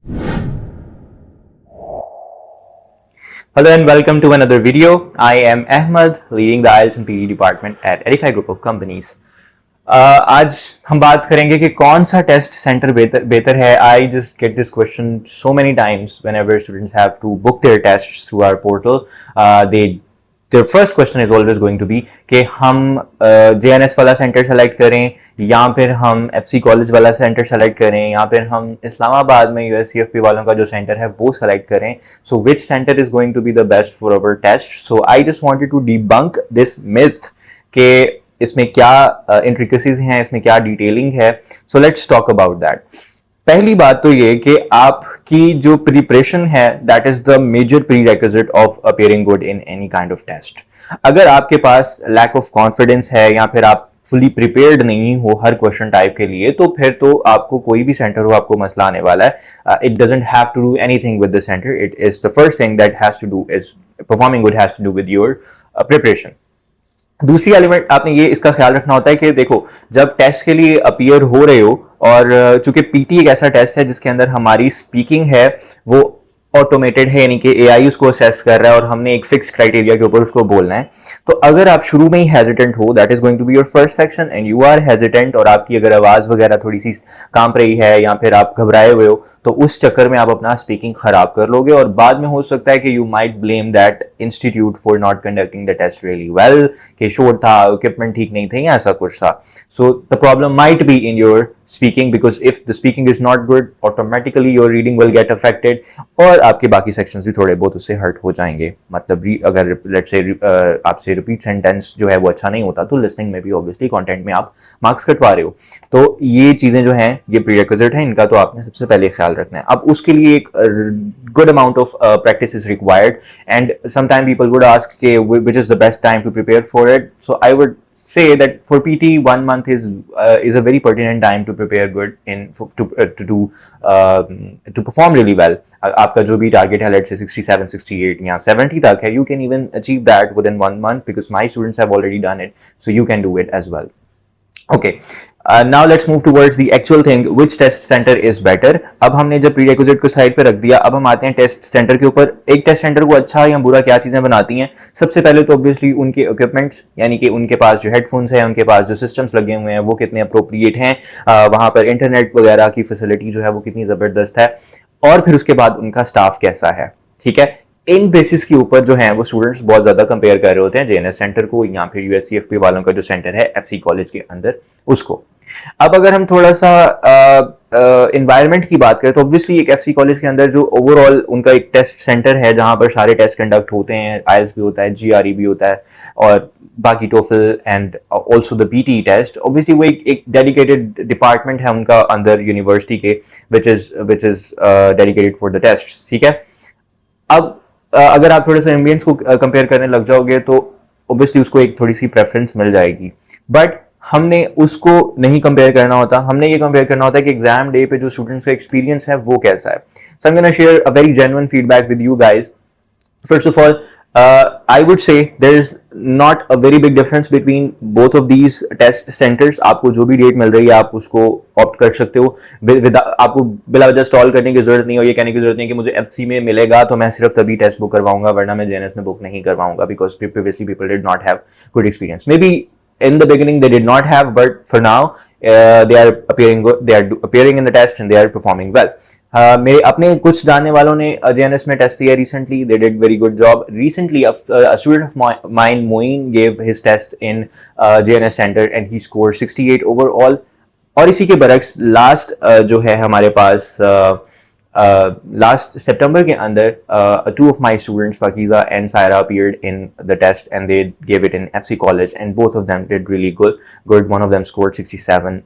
Hello and welcome to another video. I am Ahmed, leading the IELTS and PD department at Edify Group of Companies. आज हम बात करेंगे कि कौन सा टेस्ट सेंटर बेहतर है. I just get this question so many times whenever students have to book their tests through our portal. Their first question is always going to be कि हम JNS वाला सेंटर सेलेक्ट करें या फिर हम FC college वाला centre select करें या फिर हम इस्लामाबाद में USCFP वालों का जो सेंटर है वो सेलेक्ट करें. So which center is going to be the best for our test? So I just wanted to debunk this myth कि इसमें क्या इंट्रिकेसीज हैं, इसमें क्या डिटेलिंग है. So let's talk about that. पहली बात तो ये कि आपकी जो प्रिपरेशन है that is the major prerequisite of appearing good in any kind of test. अगर आपके पास लैक ऑफ कॉन्फिडेंस है या फिर आप फुली प्रिपेयर्ड नहीं हो हर क्वेश्चन टाइप के लिए तो फिर तो आपको कोई भी सेंटर हो आपको मसला आने वाला है. It doesn't have to do anything with the centre. It is the first thing that has to do is performing good has to do with your preparation. दूसरी एलिमेंट आपने ये इसका ख्याल रखना होता है कि देखो जब टेस्ट के लिए अपीयर हो रहे हो और चूंकि पीटी एक ऐसा टेस्ट है जिसके अंदर हमारी स्पीकिंग है वो ऑटोमेटेड है यानी कि एआई उसको असेस कर रहा है और हमने एक फिक्स क्राइटेरिया के ऊपर उसको बोलना है. तो अगर आप शुरू में ही हेजिटेंट हो that is going to be your first section and you are hesitant और आपकी अगर आवाज वगैरह थोड़ी सी कांप रही है या फिर आप घबराए हुए हो तो उस चक्कर में आप अपना स्पीकिंग खराब कर लोगे और बाद में हो सकता है कि you might blame that institute for not conducting the test really well कि शोर था, इक्विपमेंट ठीक नहीं थे या ऐसा कुछ था. So the problem might be in your speaking because if the speaking is not good automatically your reading will get affected और आपके बाकी sections भी थोड़े बहुत उससे hurt हो जाएंगे. मतलब अगर let's say आपसे repeat sentence जो है वो अच्छा नहीं होता तो listening में भी obviously content में आप marks कटवा रहे हो. तो ये चीजें जो हैं ये prerequisite है, इनका तो आपने सबसे पहले ख्याल रखना है. अब उसके लिए एक good amount of practice is required and sometimes people would ask which is the best time to prepare for it. So I would say that for PT 1 month is a very pertinent time to prepare good to perform really well. आपका जो भी target है let's say 67, 68 या 70 तक है you can even achieve that within 1 month because my students have already done it so you can do it as well. Okay. Now let's move towards the actual thing which test center is better. अब हमने जब prerequisite को side पे रख दिया अब हम आते हैं टेस्ट सेंटर के ऊपर. एक टेस्ट सेंटर को अच्छा या बुरा क्या चीजें बनाती हैं. सबसे पहले तो ऑब्वियसली उनके इक्विपमेंट्स यानी कि उनके पास जो हेडफोन्स हैं उनके पास जो सिस्टम्स लगे हुए हैं वो कितने अप्रोप्रिएट हैं, वहां पर इंटरनेट वगैरह की फैसिलिटी जो है वो कितनी जबरदस्त है और फिर उसके बाद उनका स्टाफ कैसा है. ठीक है, इन बेसिस के ऊपर जो है वो स्टूडेंट्स बहुत ज्यादा कंपेयर कर रहे होते हैं जेएनएस सेंटर को या फिर यूएससीएफपी वालों का जो सेंटर है एफसी कॉलेज के अंदर उसको. अब अगर हम थोड़ा सा एनवायरनमेंट की बात करें तो ऑब्वियसली एक एफसी कॉलेज के अंदर जो ओवरऑल उनका एक टेस्ट सेंटर है जहां पर सारे टेस्ट कंडक्ट होते हैं, आईएल्स भी होता है, जीआरई भी होता है और बाकी TOEFL and also the PT test. Obviously वो एक डेडिकेटेड डिपार्टमेंट है उनका अंदर यूनिवर्सिटी के which is dedicated for the test. ठीक है, अब अगर आप थोड़े से एम्बियंस को कंपेयर करने लग जाओगे तो ऑब्वियसली उसको एक थोड़ी सी प्रेफरेंस मिल जाएगी. बट हमने उसको नहीं कंपेयर करना होता, हमने ये कंपेयर करना होता है कि एग्जाम डे पे जो स्टूडेंट्स का एक्सपीरियंस है वो कैसा है. So I am gonna share a very genuine feedback with you guys. First of all I would say there is not a very big difference between both of these test centers. आपको जो भी date मिल रही है आप उसको opt कर सकते हो. आपको बिला वजह स्टॉल करने की जरूरत नहीं और ये कहने की जरूरत नहीं कि मुझे एफसी में मिलेगा तो मैं सिर्फ तभी टेस्ट बुक करवाऊंगा वरना मैं जेएनएस में बुक नहीं करवाऊंगा because previously people did not have good experience. May be in the beginning they did not have but for now they are appearing in the test and they are performing well. मेरे अपने कुछ जानने वालों ने JNS में test दिया recently. They did very good job. Recently a student of mine, Moin, gave his test in JNS center and he scored 68 overall. और इसी के बरक्स लास्ट जो है हमारे पास last September के अंदर two of my students, Pakiza and Saira, appeared in the test and they gave it in FC College and both of them did really good. One of them scored 67.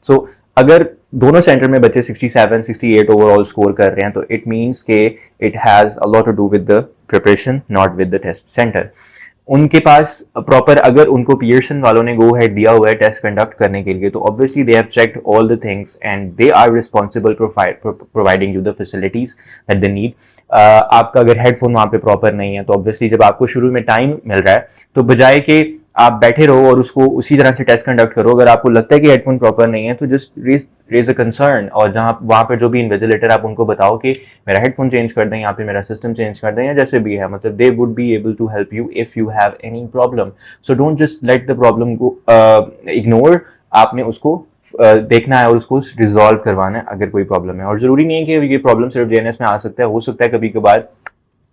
So अगर दोनों centre में बच्चे 67, 68 overall score कर रहे हैं तो it means के it has a lot to do with the preparation not with the test centre. उनके पास प्रॉपर अगर उनको पियर्सन वालों ने गो हेड दिया हुआ है टेस्ट कंडक्ट करने के लिए तो obviously they have checked all the things and they are responsible providing you the facilities that they need. आपका अगर हेडफोन वहाँ पे प्रॉपर नहीं है तो ऑब्वियसली जब आपको शुरू में टाइम मिल रहा है तो बजाय कि आप बैठे रहो और उसको उसी तरह से टेस्ट कंडक्ट करो। अगर आपको लगता है कि हेडफोन प्रॉपर नहीं है तो जस्ट रेज अ कंसर्न, और जहाँ वहाँ पर जो भी इन्विजिलेटर आप उनको बताओ कि मेरा हेडफोन चेंज कर दें या फिर मेरा सिस्टम चेंज कर दें या जैसे भी है, मतलब they would be able to help you if you have any problem. So don't just let the problem को इग्नोर, आपने उसको देखना है और उसको रिजॉल्व करवाना है अगर कोई प्रॉब्लम है। और जरूरी नहीं है कि ये प्रॉब्लम सिर्फ जेएनएस में आ सकता है, हो सकता है कभी कभार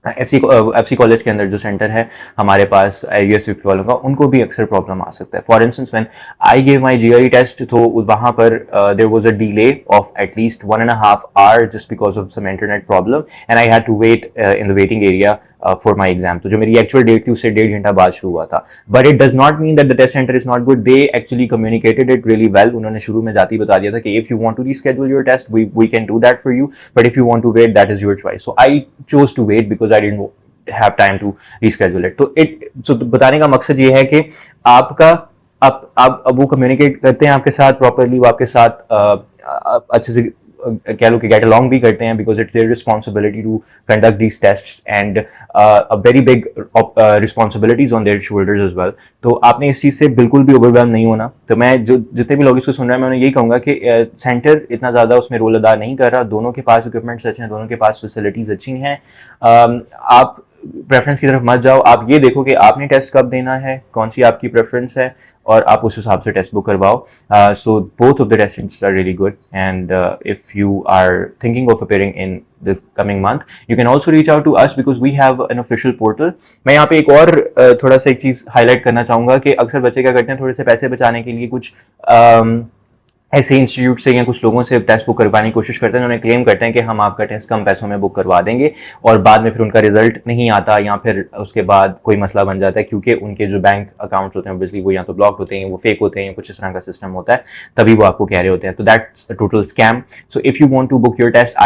एफसी कॉलेज के अंदर जो सेंटर है हमारे पास यूएस विक्ट वालों का, उनको भी अक्सर प्रॉब्लम आ सकता है। For instance when I gave my GRE test, तो वहां पर there was a delay of at least 1.5 hour just because of some internet problem and I had to wait in the waiting area for my exam. तो जो मेरी actual date थी उससे 1.5 घंटा बाद शुरू हुआ था। But it does not mean that the test centre is not good, they actually communicated it really well. उन्होंने शुरू में जाती बता दिया था कि if you want to reschedule your test we can do that for you, but if you want to wait that is your choice. So I chose to wait because I didn't have time to reschedule it। तो बताने का मकसद ये है कि आपका आप वो कम्युनिकेट करते हैं आपके साथ प्रॉपरली, वो आपके साथ अच्छे से कह लो कि गेट अलॉन्ग भी करते हैं, because it's their responsibility to conduct these tests and a very big responsibilities on their shoulders as well. तो आपने इस चीज़ से बिल्कुल भी ओवरवेल्म नहीं होना। तो मैं जो जितने भी लोग इसको सुन रहे हैं मैं उन्हें यही कहूँगा कि सेंटर इतना ज़्यादा उसमें रोल अदा नहीं कर रहा, दोनों के पास इक्विपमेंट्स अच्छे हैं, दोनों के पास फैसिलिटीज़ अच्छी हैं। आप प्रेफरेंस की तरफ मत जाओ, आप ये देखो कि आपने टेस्ट कब देना है, कौन सी आपकी प्रेफरेंस है, और आप उस हिसाब से टेस्ट बुक करवाओ। So both of the testings are really good and if you are thinking of appearing in the coming month you can also reach out to us because we have an official portal. मैं यहाँ पे एक और थोड़ा सा एक चीज़ highlight करना चाहूँगा कि अक्सर बच्चे क्या करते हैं, थोड़े से पैसे बचाने के लिए कुछ ऐसे इंस्टीट्यूट से या कुछ लोगों से टेस्ट बुक करवाने की कोशिश करते हैं, उन्हें क्लेम करते हैं कि हम आपका टेस्ट कम पैसों में बुक करवा देंगे, और बाद में फिर उनका रिजल्ट नहीं आता या फिर उसके बाद कोई मसला बन जाता है क्योंकि उनके जो बैंक अकाउंट्स होते हैं ऑब्वियसली वो या तो ब्लॉक होते हैं, वो फेक होते हैं, कुछ इस तरह का सिस्टम होता है, तभी वो आपको कह रहे होते हैं। तो that's a total scam. So if you want to book your test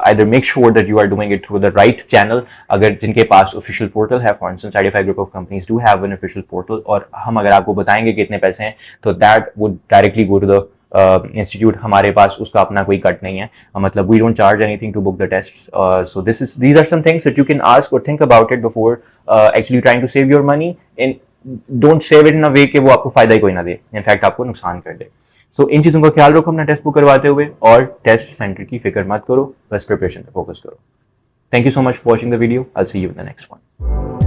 either make sure that you are doing it through the right channel। अगर जिनके पास official portal है, for instance Identify group of companies do have an official portal, और हम अगर आपको बताएंगे कि इतने पैसे हैं तो that would directly go to the institute। हमारे पास उसका अपना कोई कट नहीं है, मतलब we don't charge anything to book the tests। So these are some things that you can ask or think about it before actually trying to save your money। don't save it in a way कि वो आपको फायदा ही कोई ना दे, in fact आपको नुकसान कर दे। सो इन चीज़ों का ख्याल रखो अपना टेस्ट बुक करवाते हुए, और टेस्ट सेंटर की फिक्र मत करो, बस प्रिपरेशन पे फोकस करो। Thank you so much for watching the video, I will see you in the next one.